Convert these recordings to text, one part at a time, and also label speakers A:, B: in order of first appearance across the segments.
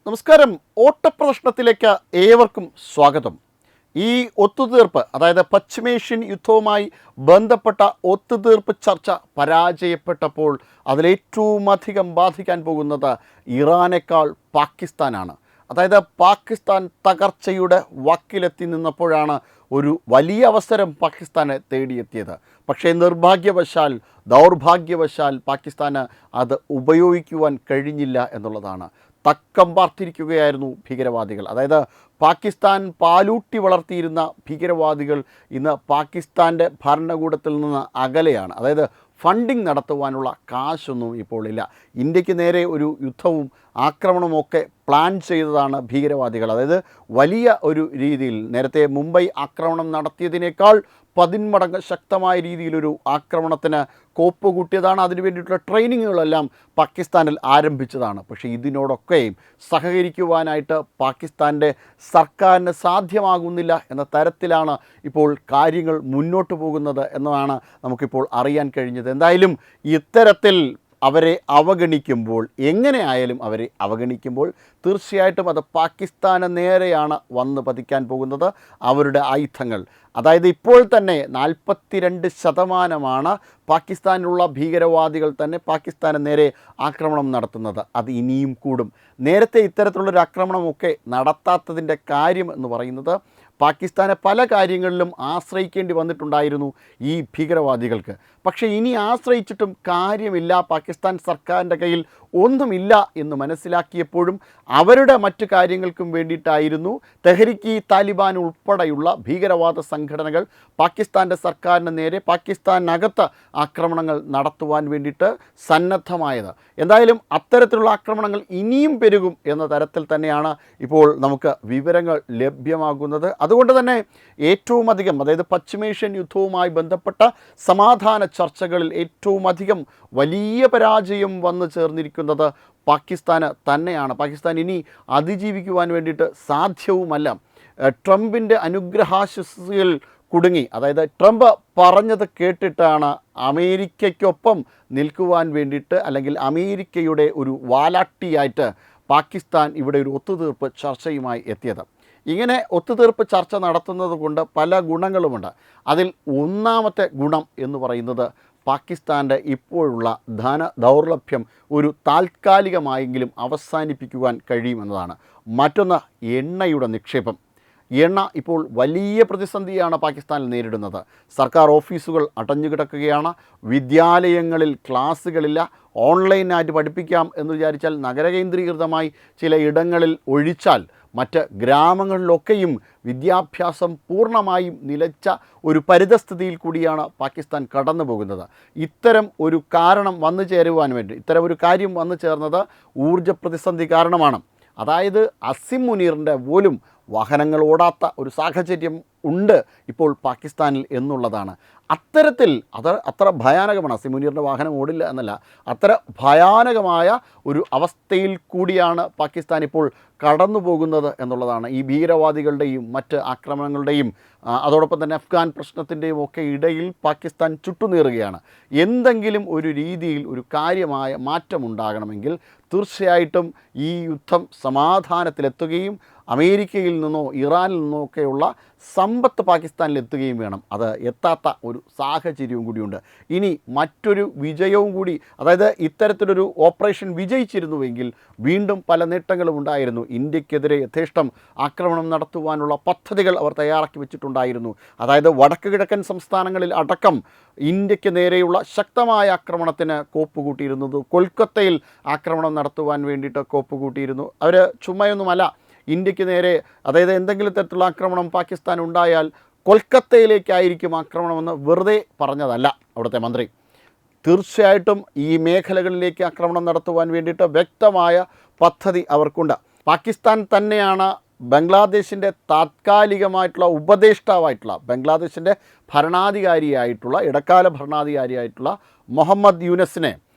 A: നമസ്കാരം. ഓട്ടപ്രദർശനത്തിലേക്ക് ഏവർക്കും സ്വാഗതം. ഈ ഒത്തുതീർപ്പ്, അതായത് പശ്ചിമേഷ്യൻ യുദ്ധവുമായി ബന്ധപ്പെട്ട ഒത്തുതീർപ്പ് ചർച്ച പരാജയപ്പെട്ടപ്പോൾ അതിലേറ്റവും അധികം ബാധിക്കാൻ പോകുന്നത് ഇറാനേക്കാൾ പാകിസ്ഥാനാണ്. അതായത് പാകിസ്ഥാൻ തകർച്ചയുടെ വക്കിലെത്തി നിന്നപ്പോഴാണ് ഒരു വലിയ അവസരം പാകിസ്ഥാനെ തേടിയെത്തിയത്. പക്ഷേ ദൗർഭാഗ്യവശാൽ പാകിസ്ഥാന് അത് ഉപയോഗിക്കുവാൻ കഴിഞ്ഞില്ല എന്നുള്ളതാണ്. തക്കം പാർത്തിരിക്കുകയായിരുന്നു ഭീകരവാദികൾ. അതായത് പാകിസ്ഥാൻ പാലൂട്ടി വളർത്തിയിരുന്ന ഭീകരവാദികൾ ഇന്ന് പാകിസ്ഥാൻ്റെ ഭരണകൂടത്തിൽ നിന്ന് അകലെയാണ്. അതായത് ഫണ്ടിങ് നടത്തുവാനുള്ള കാശൊന്നും ഇപ്പോൾ ഇല്ല. ഇന്ത്യക്ക് നേരെ ഒരു യുദ്ധവും ആക്രമണമൊക്കെ പ്ലാൻ ചെയ്തതാണ് ഭീകരവാദികൾ. അതായത് വലിയ ഒരു രീതിയിൽ നേരത്തെ മുംബൈ ആക്രമണം നടത്തിയതിനേക്കാൾ 10 മടങ്ങ് ശക്തമായ രീതിയിലൊരു ആക്രമണത്തിന് കോപ്പ് കൂട്ടിയതാണ്. അതിനു വേണ്ടിയിട്ടുള്ള ട്രെയിനിങ്ങുകളെല്ലാം പാകിസ്ഥാനിൽ ആരംഭിച്ചതാണ്. പക്ഷേ ഇതിനോടൊക്കെയും സഹകരിക്കുവാനായിട്ട് പാകിസ്ഥാൻ്റെ സർക്കാരിന് സാധ്യമാകുന്നില്ല എന്ന തരത്തിലാണ് ഇപ്പോൾ കാര്യങ്ങൾ മുന്നോട്ട് പോകുന്നത് എന്നതാണ് നമുക്കിപ്പോൾ അറിയാൻ കഴിഞ്ഞത്. എന്തായാലും ഇത്തരത്തിൽ അവരെ അവഗണിക്കുമ്പോൾ, എങ്ങനെയായാലും അവരെ അവഗണിക്കുമ്പോൾ തീർച്ചയായിട്ടും അത് പാകിസ്ഥാന് നേരെയാണ് വന്ന് പതിക്കാൻ പോകുന്നത് അവരുടെ ആയുധങ്ങൾ. അതായത് ഇപ്പോൾ തന്നെ 42% പാകിസ്ഥാനിലുള്ള ഭീകരവാദികൾ തന്നെ പാകിസ്ഥാന് നേരെ ആക്രമണം നടത്തുന്നത്. അത് ഇനിയും കൂടും. നേരത്തെ ഇത്തരത്തിലുള്ളൊരു ആക്രമണമൊക്കെ നടത്താത്തതിൻ്റെ കാര്യം എന്ന് പറയുന്നത് പാകിസ്ഥാനെ പല കാര്യങ്ങളിലും ആശ്രയിക്കേണ്ടി വന്നിട്ടുണ്ടായിരുന്നു ഈ ഭീകരവാദികൾക്ക്. പക്ഷേ ഇനി ആശ്രയിച്ചിട്ടും കാര്യമില്ല, പാകിസ്ഥാൻ സർക്കാരിൻ്റെ കയ്യിൽ ഒന്നുമില്ല എന്ന് മനസ്സിലാക്കിയപ്പോഴും അവരുടെ മറ്റു കാര്യങ്ങൾക്കും വേണ്ടിയിട്ടായിരുന്നു തെഹ്രിക്ക് താലിബാൻ ഉൾപ്പെടെയുള്ള ഭീകരവാദ സംഘടനകൾ പാകിസ്ഥാൻ്റെ സർക്കാരിന് നേരെ പാകിസ്ഥാനകത്ത് ആക്രമണങ്ങൾ നടത്തുവാൻ വേണ്ടിയിട്ട് സന്നദ്ധമായത്. എന്തായാലും അത്തരത്തിലുള്ള ആക്രമണങ്ങൾ ഇനിയും പെരുകും എന്ന തരത്തിൽ തന്നെയാണ് ഇപ്പോൾ നമുക്ക് വിവരങ്ങൾ ലഭ്യമാകുന്നത്. അതുകൊണ്ട് തന്നെ ഏറ്റവും അധികം, അതായത് പശ്ചിമേഷ്യൻ യുദ്ധവുമായി ബന്ധപ്പെട്ട സമാധാന ചർച്ചകളിൽ ഏറ്റവും അധികം വലിയ പരാജയം വന്നു ചേർന്നിരിക്കുന്നത് പാകിസ്ഥാന് തന്നെയാണ്. പാകിസ്ഥാൻ ഇനി അതിജീവിക്കുവാൻ വേണ്ടിയിട്ട് സാധ്യവുമല്ല. ട്രംപിൻ്റെ അനുഗ്രഹാശിസുകൾ കുടുങ്ങി. അതായത് ട്രംപ് പറഞ്ഞത് കേട്ടിട്ടാണ് അമേരിക്കയ്ക്കൊപ്പം നിൽക്കുവാൻ വേണ്ടിയിട്ട്, അല്ലെങ്കിൽ അമേരിക്കയുടെ ഒരു വാലാട്ടിയായിട്ട് പാകിസ്ഥാൻ ഇവിടെ ഒരു ഒത്തുതീർപ്പ് ചർച്ചയുമായി എത്തിയത്. ഇങ്ങനെ ഒത്തുതീർപ്പ് ചർച്ച നടത്തുന്നത് കൊണ്ട് പല ഗുണങ്ങളുമുണ്ട്. അതിൽ ഒന്നാമത്തെ ഗുണം എന്ന് പറയുന്നത് പാകിസ്ഥാൻ്റെ ഇപ്പോഴുള്ള ദൗർലഭ്യം ഒരു താൽക്കാലികമായെങ്കിലും അവസാനിപ്പിക്കുവാൻ കഴിയുമെന്നതാണ്. മറ്റൊന്ന് എണ്ണയുടെ നിക്ഷേപം. എണ്ണ ഇപ്പോൾ വലിയ പ്രതിസന്ധിയാണ് പാകിസ്ഥാനിൽ നേരിടുന്നത്. സർക്കാർ ഓഫീസുകൾ അടഞ്ഞുകിടക്കുകയാണ്. വിദ്യാലയങ്ങളിൽ ക്ലാസ്സുകളില്ല. ഓൺലൈനായിട്ട് പഠിപ്പിക്കാം എന്ന് വിചാരിച്ചാൽ നഗരകേന്ദ്രീകൃതമായി ചില ഇടങ്ങളിൽ ഒഴിച്ചാൽ മറ്റ് ഗ്രാമങ്ങളിലൊക്കെയും വിദ്യാഭ്യാസം പൂർണ്ണമായും നിലച്ച ഒരു പരിതസ്ഥിതിയിൽ കൂടിയാണ് പാകിസ്ഥാൻ കടന്നു പോകുന്നത്. ഇത്തരം ഒരു കാരണം വന്നു ചേരുവാൻ വേണ്ടി, ഇത്തരം ഒരു കാര്യം വന്നു ചേർന്നത് ഊർജ്ജ പ്രതിസന്ധി കാരണമാണ്. അതായത് അസിം മുനീറിൻ്റെ പോലും വാഹനങ്ങൾ ഓടാത്ത ഒരു സാഹചര്യം ഉണ്ട് ഇപ്പോൾ പാകിസ്ഥാനിൽ എന്നുള്ളതാണ്. അത്തരത്തിൽ അത്ര ഭയാനകമാണ്. അസിം മുനീറിൻ്റെ വാഹനം ഓടില്ല എന്നല്ല, അത്ര ഭയാനകമായ ഒരു അവസ്ഥയിൽ കൂടിയാണ് പാകിസ്ഥാൻ ഇപ്പോൾ കടന്നു പോകുന്നത് എന്നുള്ളതാണ്. ഈ ഭീകരവാദികളുടെയും മറ്റ് ആക്രമണങ്ങളുടെയും അതോടൊപ്പം തന്നെ അഫ്ഗാൻ പ്രശ്നത്തിൻ്റെയും ഒക്കെ ഇടയിൽ പാകിസ്ഥാൻ ചുട്ടുനീറുകയാണ്. എന്തെങ്കിലും ഒരു രീതിയിൽ ഒരു കാര്യമായ മാറ്റമുണ്ടാകണമെങ്കിൽ തീർച്ചയായിട്ടും ഈ യുദ്ധം സമാധാനത്തിലെത്തുകയും അമേരിക്കയിൽ നിന്നോ ഇറാനിൽ നിന്നോ ഒക്കെയുള്ള സമ്പത്ത് പാകിസ്ഥാനിൽ എത്തുകയും വേണം. അത് എത്താത്ത ഒരു സാഹചര്യവും കൂടിയുണ്ട്. ഇനി മറ്റൊരു വിജയവും കൂടി, അതായത് ഇത്തരത്തിലൊരു ഓപ്പറേഷൻ വിജയിച്ചിരുന്നുവെങ്കിൽ വീണ്ടും പല നേട്ടങ്ങളും ഉണ്ടായിരുന്നു. ഇന്ത്യക്കെതിരെ യഥേഷ്ടം ആക്രമണം നടത്തുവാനുള്ള പദ്ധതികൾ അവർ തയ്യാറാക്കി വെച്ചിട്ടുണ്ടായിരുന്നു. അതായത് വടക്ക് കിഴക്കൻ സംസ്ഥാനങ്ങളിൽ അടക്കം ഇന്ത്യക്ക് നേരെയുള്ള ശക്തമായ ആക്രമണത്തിന് കോപ്പ് കൂട്ടിയിരുന്നത്. കൊൽക്കത്തയിൽ ആക്രമണം നടത്തുവാൻ വേണ്ടിയിട്ട് കോപ്പ് കൂട്ടിയിരുന്നു. അവർ ചുമ്മയൊന്നുമല്ല, ഇന്ത്യക്ക് നേരെ, അതായത് എന്തെങ്കിലും തരത്തിലുള്ള ആക്രമണം പാകിസ്ഥാൻ ഉണ്ടായാൽ കൊൽക്കത്തയിലേക്കായിരിക്കും ആക്രമണമെന്ന് വെറുതെ പറഞ്ഞതല്ല അവിടുത്തെ മന്ത്രി. തീർച്ചയായിട്ടും ഈ മേഖലകളിലേക്ക് ആക്രമണം നടത്തുവാൻ വേണ്ടിയിട്ട് വ്യക്തമായ പദ്ധതി അവർക്കുണ്ട്. പാകിസ്ഥാൻ തന്നെയാണ് ബംഗ്ലാദേശിൻ്റെ താത്കാലികമായിട്ടുള്ള ഉപദേഷ്ടാവായിട്ടുള്ള, ബംഗ്ലാദേശിൻ്റെ ഭരണാധികാരിയായിട്ടുള്ള, ഇടക്കാല ഭരണാധികാരിയായിട്ടുള്ള മുഹമ്മദ്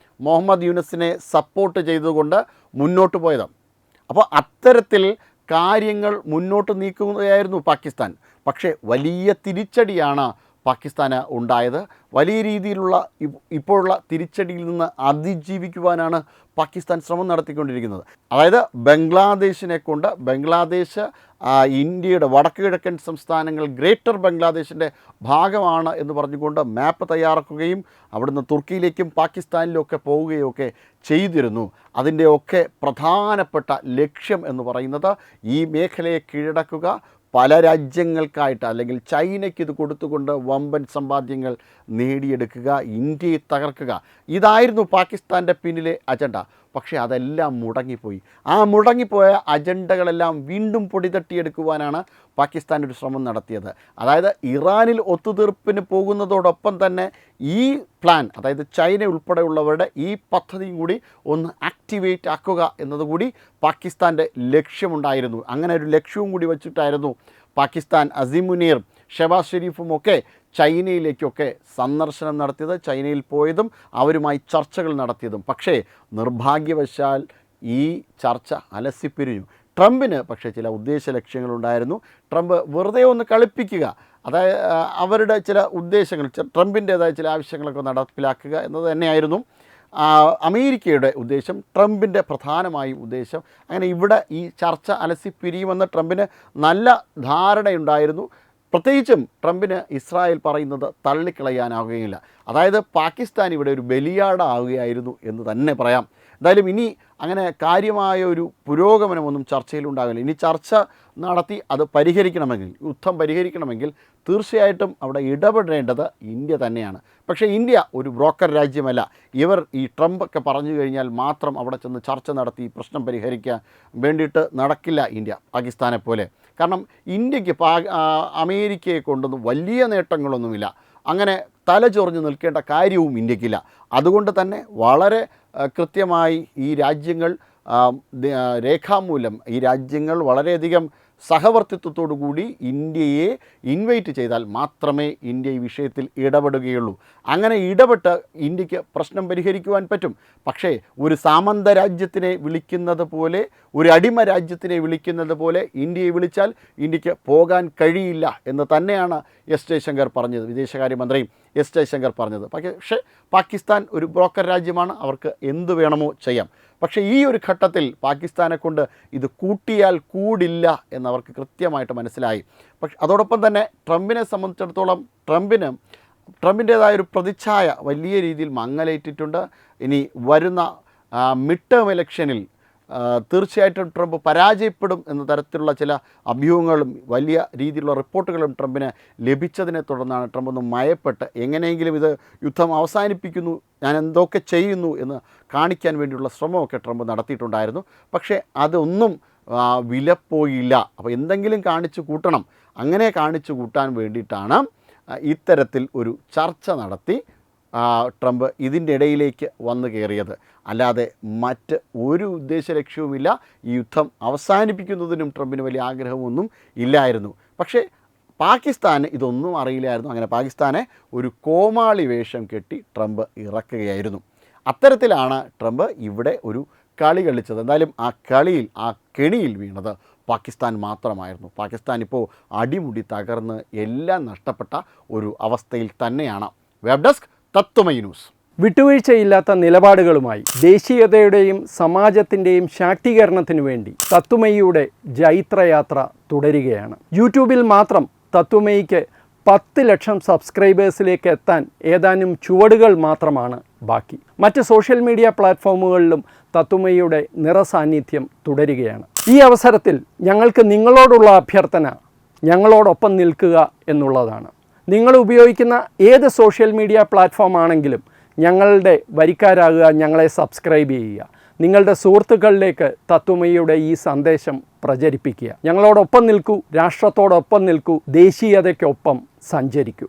A: യൂനസിനെ സപ്പോർട്ട് ചെയ്തുകൊണ്ട് മുന്നോട്ട് പോയത്. അപ്പോൾ അത്തരത്തിൽ കാര്യങ്ങൾ മുന്നോട്ട് നീക്കുകയായിരുന്നു പാകിസ്ഥാൻ. പക്ഷേ വലിയ തിരിച്ചടിയാണ് പാകിസ്ഥാന് ഉണ്ടായത്. വലിയ രീതിയിലുള്ള ഇപ്പോഴുള്ള തിരിച്ചടിയിൽ നിന്ന് അതിജീവിക്കുവാനാണ് പാകിസ്ഥാൻ ശ്രമം നടത്തിക്കൊണ്ടിരിക്കുന്നത്. അതായത് ബംഗ്ലാദേശിനെ കൊണ്ട് ബംഗ്ലാദേശ് ഇന്ത്യയുടെ വടക്ക് കിഴക്കൻ സംസ്ഥാനങ്ങൾ ഗ്രേറ്റർ ബംഗ്ലാദേശിൻ്റെ ഭാഗമാണ് എന്ന് പറഞ്ഞുകൊണ്ട് മാപ്പ് തയ്യാറാക്കുകയും അവിടുന്ന് തുർക്കിയിലേക്കും പാകിസ്ഥാനിലുമൊക്കെ പോവുകയൊക്കെ ചെയ്തിരുന്നു. അതിൻ്റെയൊക്കെ പ്രധാനപ്പെട്ട ലക്ഷ്യം എന്ന് പറയുന്നത് ഈ മേഖലയെ കീഴടക്കുക, പല രാജ്യങ്ങൾക്കായിട്ട് അല്ലെങ്കിൽ ചൈനയ്ക്ക് ഇത് കൊടുത്തുകൊണ്ട് വമ്പൻ സമ്പാദ്യങ്ങൾ നേടിയെടുക്കുക, ഇന്ത്യയെ തകർക്കുക. ഇതായിരുന്നു പാകിസ്ഥാൻ്റെ പിന്നിലെ അജണ്ട. പക്ഷേ അതെല്ലാം മുടങ്ങിപ്പോയി. ആ മുടങ്ങിപ്പോയ അജണ്ടകളെല്ലാം വീണ്ടും പൊടിതട്ടിയെടുക്കുവാനാണ് പാകിസ്ഥാൻ ഒരു ശ്രമം നടത്തിയത്. അതായത് ഇറാനിൽ ഒത്തുതീർപ്പിന് പോകുന്നതോടൊപ്പം തന്നെ ഈ പ്ലാൻ, അതായത് ചൈന ഉൾപ്പെടെയുള്ളവരുടെ ഈ പദ്ധതിയും കൂടി ഒന്ന് ആക്ടിവേറ്റ് ആക്കുക എന്നതുകൂടി പാകിസ്ഥാൻ്റെ ലക്ഷ്യമുണ്ടായിരുന്നു. അങ്ങനെ ഒരു ലക്ഷ്യവും കൂടി വച്ചിട്ടായിരുന്നു പാകിസ്ഥാൻ അസീമുനീർ, ഷെബാസ് ഷെരീഫുമൊക്കെ ചൈനയിലേക്കൊക്കെ സന്ദർശനം നടത്തിയത്, ചൈനയിൽ പോയതും അവരുമായി ചർച്ചകൾ നടത്തിയതും. പക്ഷേ നിർഭാഗ്യവശാൽ ഈ ചർച്ച അലസിപ്പിരിഞ്ഞു. ട്രംപിന് പക്ഷേ ചില ഉദ്ദേശ ലക്ഷ്യങ്ങളുണ്ടായിരുന്നു. ട്രംപ് വെറുതെ ഒന്ന് കളിപ്പിക്കുക, അതായത് അവരുടെ ചില ഉദ്ദേശങ്ങൾ, ട്രംപിൻ്റേതായ ചില ആവശ്യങ്ങളൊക്കെ നടപ്പിലാക്കുക എന്നത് തന്നെയായിരുന്നു അമേരിക്കയുടെ ഉദ്ദേശം, ട്രംപിൻ്റെ പ്രധാനമായും ഉദ്ദേശം. അങ്ങനെ ഇവിടെ ഈ ചർച്ച അലസിപ്പിരിയുമെന്ന് ട്രംപിന് നല്ല ധാരണയുണ്ടായിരുന്നു. പ്രത്യേകിച്ചും ട്രംപിന് ഇസ്രായേൽ പറയുന്നത് തള്ളിക്കളയാനാവുകയില്ല. അതായത് പാകിസ്ഥാൻ ഇവിടെ ഒരു ബലിയാടാവുകയായിരുന്നു എന്ന് തന്നെ പറയാം. എന്തായാലും ഇനി അങ്ങനെ കാര്യമായ ഒരു പുരോഗമനമൊന്നും ചർച്ചയിലുണ്ടാകില്ല. ഇനി ചർച്ച നടത്തി അത് പരിഹരിക്കണമെങ്കിൽ, യുദ്ധം പരിഹരിക്കണമെങ്കിൽ തീർച്ചയായിട്ടും അവിടെ ഇടപെടേണ്ടത് ഇന്ത്യ തന്നെയാണ്. പക്ഷേ ഇന്ത്യ ഒരു ബ്രോക്കർ രാജ്യമല്ല. ഇവർ ഈ ട്രംപൊക്കെ പറഞ്ഞു കഴിഞ്ഞാൽ മാത്രം അവിടെ ചെന്ന് ചർച്ച നടത്തി പ്രശ്നം പരിഹരിക്കാൻ വേണ്ടിയിട്ട് നടക്കില്ല ഇന്ത്യ, പാകിസ്ഥാനെ പോലെ. കാരണം ഇന്ത്യക്ക് അമേരിക്കയെ കൊണ്ടൊന്നും വലിയ നേട്ടങ്ങളൊന്നുമില്ല. അങ്ങനെ തലചൊറിഞ്ഞ് നിൽക്കേണ്ട കാര്യവും ഇന്ത്യക്കില്ല. അതുകൊണ്ട് തന്നെ വളരെ കൃത്യമായി ഈ രാജ്യങ്ങൾ രേഖാമൂലം ഈ രാജ്യങ്ങൾ വളരെയധികം സഹവർത്തിത്വത്തോടു കൂടി ഇന്ത്യയെ ഇൻവൈറ്റ് ചെയ്താൽ മാത്രമേ ഇന്ത്യ ഈ വിഷയത്തിൽ ഇടപെടുകയുള്ളൂ. അങ്ങനെ ഇടപെട്ട് ഇന്ത്യക്ക് പ്രശ്നം പരിഹരിക്കുവാൻ പറ്റും. പക്ഷേ ഒരു സാമന്ത രാജ്യത്തിനെ വിളിക്കുന്നത് പോലെ, ഒരു അടിമ രാജ്യത്തിനെ വിളിക്കുന്നത് പോലെ ഇന്ത്യയെ വിളിച്ചാൽ ഇന്ത്യക്ക് പോകാൻ കഴിയില്ല എന്ന് തന്നെയാണ് എസ് ജയശങ്കർ പറഞ്ഞത്, വിദേശകാര്യമന്ത്രി എസ് ജയശങ്കർ പറഞ്ഞത്. പക്ഷേ പാകിസ്ഥാൻ ഒരു ബ്രോക്കർ രാജ്യമാണ്, അവർക്ക് എന്തു വേണമോ ചെയ്യാം. പക്ഷേ ഈ ഒരു ഘട്ടത്തിൽ പാകിസ്ഥാനെ കൊണ്ട് ഇത് കൂട്ടിയാൽ കൂടില്ല എന്നവർക്ക് കൃത്യമായിട്ട് മനസ്സിലായി. പക്ഷെ അതോടൊപ്പം തന്നെ ട്രംപിനെ സംബന്ധിച്ചിടത്തോളം ട്രംപിൻ്റേതായൊരു പ്രതിച്ഛായ വലിയ രീതിയിൽ മങ്ങലേറ്റിട്ടുണ്ട്. ഇനി വരുന്ന മിഡ് ടേം ഇലക്ഷനിൽ തീർച്ചയായിട്ടും ട്രംപ് പരാജയപ്പെടും എന്ന തരത്തിലുള്ള ചില അഭ്യൂഹങ്ങളും വലിയ രീതിയിലുള്ള റിപ്പോർട്ടുകളും ട്രംപിന് ലഭിച്ചതിനെ തുടർന്നാണ് ട്രംപ് ഒന്ന് മയപ്പെട്ട് എങ്ങനെയെങ്കിലും ഇത് യുദ്ധം അവസാനിപ്പിക്കുന്നു, ഞാൻ എന്തൊക്കെ ചെയ്യുന്നു എന്ന് കാണിക്കാൻ വേണ്ടിയുള്ള ശ്രമമൊക്കെ ട്രംപ് നടത്തിയിട്ടുണ്ടായിരുന്നു. പക്ഷേ അതൊന്നും വിലപ്പോയില്ല. അപ്പോൾ എന്തെങ്കിലും കാണിച്ചു കൂട്ടണം. അങ്ങനെ കാണിച്ചു കൂട്ടാൻ വേണ്ടിയിട്ടാണ് ഇത്തരത്തിൽ ഒരു ചർച്ച നടത്തി ട്രംപ് ഇതിൻ്റെ ഇടയിലേക്ക് വന്നു കയറിയത്. അല്ലാതെ മറ്റ് ഒരു ഉദ്ദേശ ലക്ഷ്യവുമില്ല. ഈ യുദ്ധം അവസാനിപ്പിക്കുന്നതിനും ട്രംപിന് വലിയ ആഗ്രഹമൊന്നും ഇല്ലായിരുന്നു. പക്ഷേ പാകിസ്ഥാന് ഇതൊന്നും അറിയില്ലായിരുന്നു. അങ്ങനെ പാകിസ്ഥാനെ ഒരു കോമാളി വേഷം കെട്ടി ട്രംപ് ഇറക്കുകയായിരുന്നു. അത്തരത്തിലാണ് ട്രംപ് ഇവിടെ ഒരു കളി കളിച്ചത്. എന്തായാലും ആ കളിയിൽ, ആ കെണിയിൽ വീണത് പാകിസ്ഥാൻ മാത്രമായിരുന്നു. പാകിസ്ഥാൻ ഇപ്പോൾ അടിമുടി തകർന്ന് എല്ലാം നഷ്ടപ്പെട്ട ഒരു അവസ്ഥയിൽ തന്നെയാണ്. Web desk Tatwamayi news.
B: വിട്ടുവീഴ്ചയില്ലാത്ത നിലപാടുകളുമായി ദേശീയതയുടെയും സമാജത്തിൻ്റെയും ശാക്തീകരണത്തിനു വേണ്ടി തത്വമയിയുടെ ജൈത്രയാത്ര തുടരുകയാണ്. യൂട്യൂബിൽ മാത്രം തത്വമയിക്ക് 10 ലക്ഷം സബ്സ്ക്രൈബേഴ്സിലേക്ക് എത്താൻ ഏതാനും ചുവടുകൾ മാത്രമാണ് ബാക്കി. മറ്റ് സോഷ്യൽ മീഡിയ പ്ലാറ്റ്ഫോമുകളിലും തത്വമയിയുടെ നിറസാന്നിധ്യം തുടരുകയാണ്. ഈ അവസരത്തിൽ ഞങ്ങൾക്ക് നിങ്ങളോടുള്ള അഭ്യർത്ഥന ഞങ്ങളോടൊപ്പം നിൽക്കുക എന്നുള്ളതാണ്. നിങ്ങൾ ഉപയോഗിക്കുന്ന ഏത് സോഷ്യൽ മീഡിയ പ്ലാറ്റ്ഫോം ആണെങ്കിലും ഞങ്ങളുടെ വരിക്കാരാകുക, ഞങ്ങളെ സബ്സ്ക്രൈബ് ചെയ്യുക, നിങ്ങളുടെ സുഹൃത്തുക്കളിലേക്ക് തത്വമയിയുടെ ഈ സന്ദേശം പ്രചരിപ്പിക്കുക. ഞങ്ങളോടൊപ്പം നിൽക്കൂ, രാഷ്ട്രത്തോടൊപ്പം നിൽക്കൂ, ദേശീയതയ്ക്കൊപ്പം സഞ്ചരിക്കൂ.